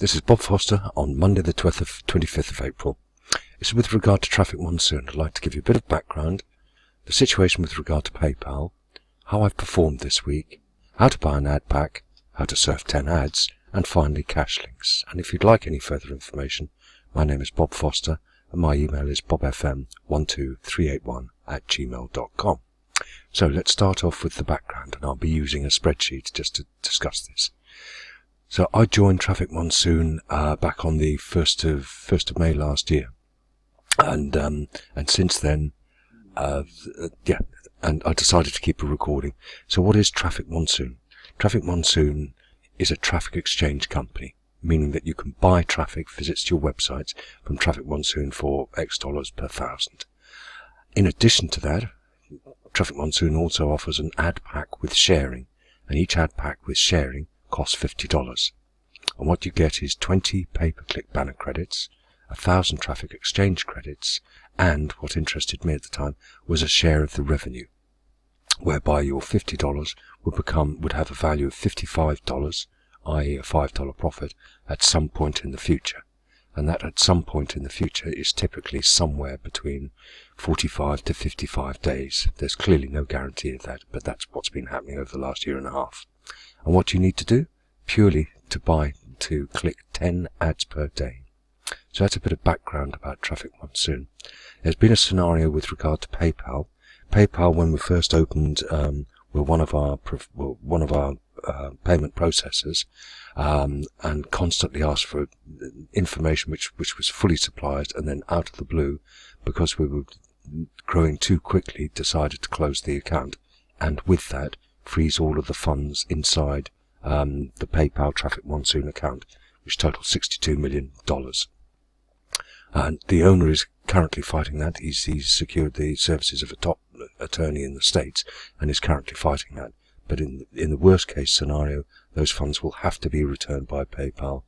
This is Bob Foster on Monday the 25th of April. It's with regard to Traffic Monsoon. I'd like to give you a bit of background, the situation with regard to PayPal, how I've performed this week, how to buy an ad pack, how to surf 10 ads, and finally cash links. And if you'd like any further information, my name is Bob Foster and my email is bobfm12381@gmail.com. So let's start off with the background, and I'll be using a spreadsheet just to discuss this. So I joined Traffic Monsoon back on the 1st of May last year, and since then, and I decided to keep a recording. So what is Traffic Monsoon? Traffic Monsoon is a traffic exchange company, meaning that you can buy traffic visits to your websites from Traffic Monsoon for X dollars per thousand. In addition to that, Traffic Monsoon also offers an ad pack with sharing, and each ad pack with sharing costs $50. And what you get is 20 pay-per-click banner credits, 1,000 traffic exchange credits, and what interested me at the time was a share of the revenue, whereby your $50 would have a value of $55, i.e. a $5 profit, at some point in the future. And that at some point in the future is typically somewhere between 45 to 55 days. There's clearly no guarantee of that, but that's what's been happening over the last year and a half. And what you need to do? Purely to click 10 ads per day. So that's a bit of background about Traffic Monsoon. There's been a scenario with regard to PayPal. PayPal, when we first opened, were one of our payment processors, and constantly asked for information which was fully supplied, and then out of the blue, because we were growing too quickly, decided to close the account, and with that freeze all of the funds inside the PayPal Traffic Monsoon account, which totals $62 million. And the owner is currently fighting that. He's secured the services of a top attorney in the States and is currently fighting that. But in the worst case scenario, those funds will have to be returned by PayPal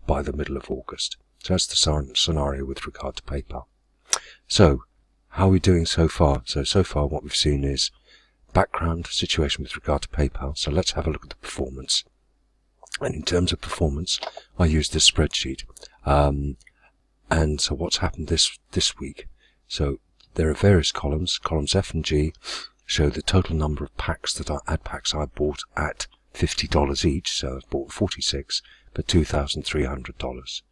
by the middle of August. So that's the scenario with regard to PayPal. So how are we doing so far? So far what we've seen is background situation with regard to PayPal. So let's have a look at the performance. And in terms of performance, I use this spreadsheet. And so what's happened this week? So there are various columns. Columns F and G show the total number of packs ad packs I bought at $50 each. So I've bought 46 for $2,300.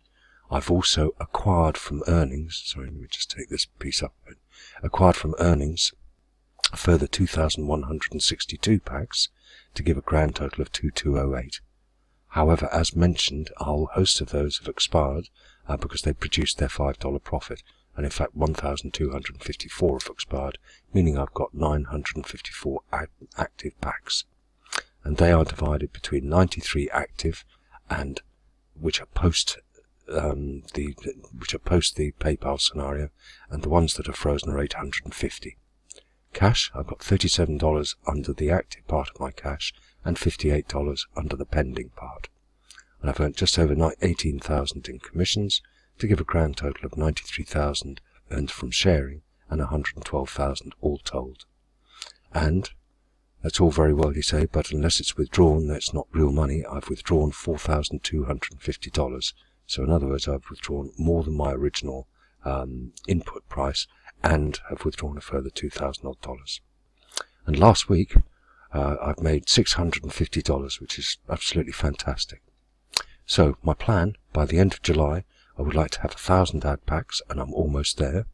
I've also acquired from earnings. Sorry, let me just take this piece up. Acquired from earnings a further 2,162 packs to give a grand total of 2,208. However, as mentioned, a whole host of those have expired because they produced their $5 profit, and in fact 1,254 have expired, meaning I've got 954 active packs, and they are divided between 93 active and which are post the PayPal scenario, and the ones that are frozen are 850. Cash, I've got $37 under the active part of my cash and $58 under the pending part. And I've earned just over $18,000 in commissions to give a grand total of $93,000 earned from sharing and $112,000 all told. And that's all very well, you say, but unless it's withdrawn, that's not real money. I've withdrawn $4,250. So in other words, I've withdrawn more than my original input price, and have withdrawn a further $2,000 odd. And last week, I've made $650, which is absolutely fantastic. So my plan, by the end of July, I would like to have 1,000 ad packs, and I'm almost there,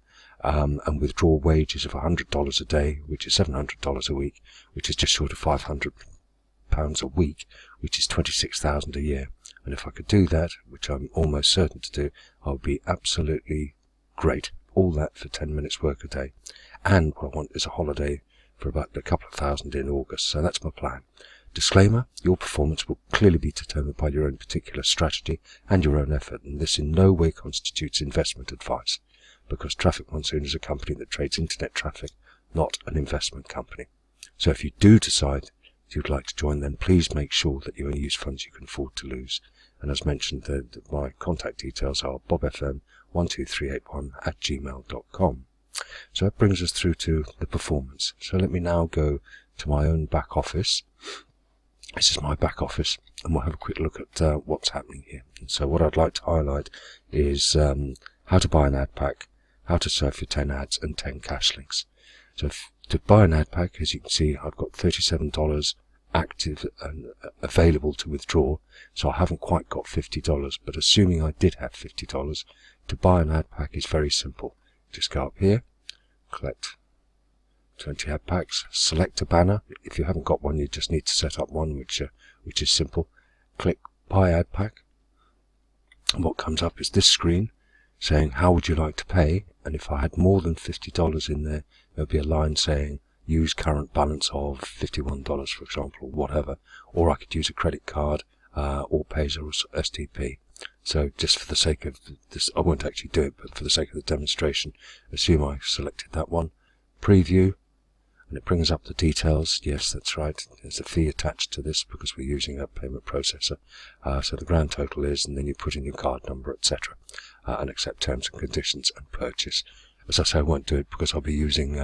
and withdraw wages of $100 a day, which is $700 a week, which is just short of £500 a week, which is $26,000 a year. And if I could do that, which I'm almost certain to do, I would be absolutely great. All that for 10 minutes work a day. And what I want is a holiday for about a couple of thousand in August. So that's my plan. Disclaimer, your performance will clearly be determined by your own particular strategy and your own effort, and this in no way constitutes investment advice, because Traffic Monsoon is a company that trades internet traffic, not an investment company. So if you do decide you'd like to join, then please make sure that you only use funds you can afford to lose. And as mentioned, my contact details are bobfm12381@gmail.com. So that brings us through to the performance. So let me now go to my own back office. This is my back office, and we'll have a quick look at what's happening here. And so what I'd like to highlight is how to buy an ad pack, how to surf your 10 ads, and 10 cash links. So to buy an ad pack, as you can see, I've got $37 active and available to withdraw, so I haven't quite got $50, but assuming I did have $50, to buy an ad pack is very simple. Just go up here, collect 20 ad packs, select a banner. If you haven't got one, you just need to set up one, which is simple. Click buy ad pack, and what comes up is this screen saying how would you like to pay, and if I had more than $50 in there, there'll be a line saying use current balance of $51, for example, or whatever, or I could use a credit card or Payzer or STP. So just for the sake of this, I won't actually do it, but for the sake of the demonstration, assume I selected that one, preview, and it brings up the details. Yes, that's right, there's a fee attached to this because we're using a payment processor. So the grand total is, and then you put in your card number, etc., and accept terms and conditions and purchase. As I say, I won't do it because I'll be using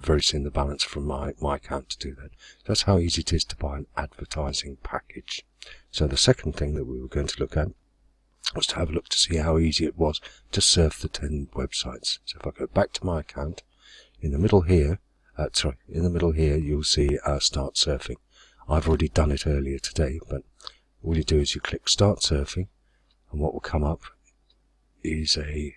very soon the balance from my account to do that. That's how easy it is to buy an advertising package. So the second thing that we were going to look at was to have a look to see how easy it was to surf the 10 websites. So if I go back to my account, in the middle here, you'll see Start Surfing. I've already done it earlier today, but all you do is you click Start Surfing, and what will come up is a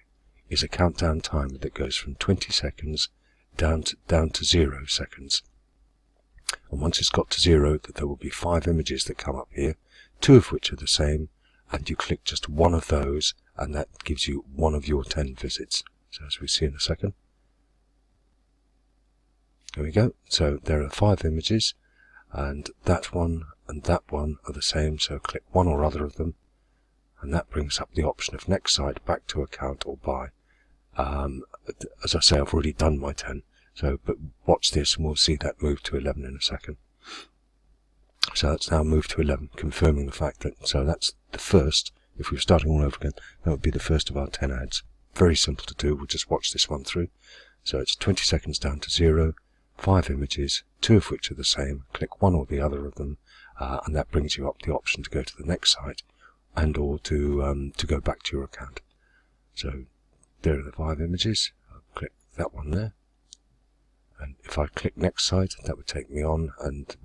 countdown timer that goes from 20 seconds down to 0 seconds. And once it's got to 0, there will be 5 images that come up here, 2 of which are the same, and you click just one of those, and that gives you one of your 10 visits. So as we see in a second, there we go. So there are 5 images, and that one are the same, so click one or other of them, and that brings up the option of next site, back to account, or buy. As I say, I've already done my 10, but watch this and we'll see that move to 11 in a second. So that's now moved to 11, confirming the fact that, so that's the first. If we were starting all over again, that would be the first of our 10 ads. Very simple to do. We'll just watch this one through. So it's 20 seconds down to 0, 5 images, 2 of which are the same. Click one or the other of them, and that brings you up the option to go to the next site and or to go back to your account. So there are the 5 images. I'll click that one there, and if I click next site, that would take me on and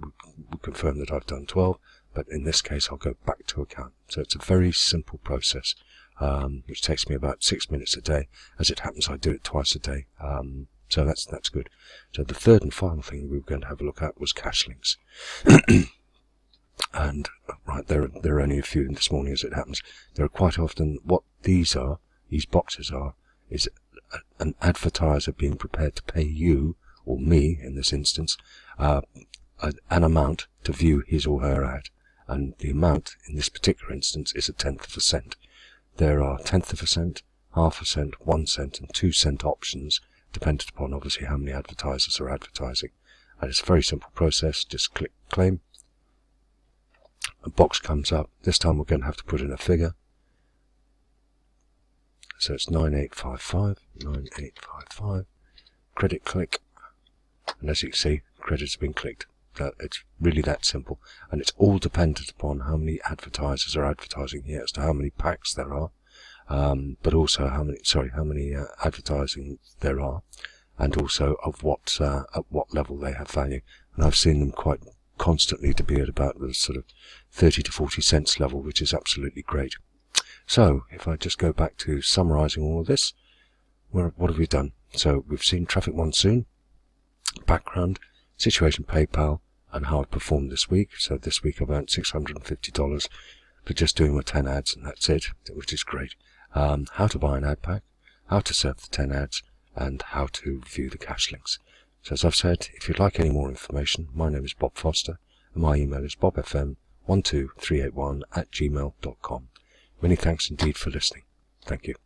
will confirm that I've done 12, but in this case I'll go back to account. So it's a very simple process, which takes me about 6 minutes a day. As it happens, I do it twice a day, so that's good. So the third and final thing we were going to have a look at was cash links. And right, there are only a few this morning as it happens. There are quite often, what these boxes are, is an advertiser being prepared to pay you, or me in this instance, an amount to view his or her ad. And the amount in this particular instance is 1/10 of a cent. There are 1/10 of a cent, half a cent, 1 cent, and 2 cent options, dependent upon obviously how many advertisers are advertising. And it's a very simple process. Just click claim. A box comes up. This time we're going to have to put in a figure. So it's 9855, credit click, and as you can see, credits have been clicked. It's really that simple, and it's all dependent upon how many advertisers are advertising here, as to how many packs there are, but also how many advertising there are, and also of at what level they have value. And I've seen them quite constantly to be at about the sort of 30 to 40 cents level, which is absolutely great. So if I just go back to summarizing all of this, what have we done? So we've seen Traffic Monsoon, background, situation PayPal, and how I performed this week. So this week I've earned $650 for just doing my 10 ads, and that's it, which is great. How to buy an ad pack, how to surf the 10 ads, and how to view the cash links. So as I've said, if you'd like any more information, my name is Bob Foster, and my email is bobfm12381@gmail.com. Many thanks indeed for listening. Thank you.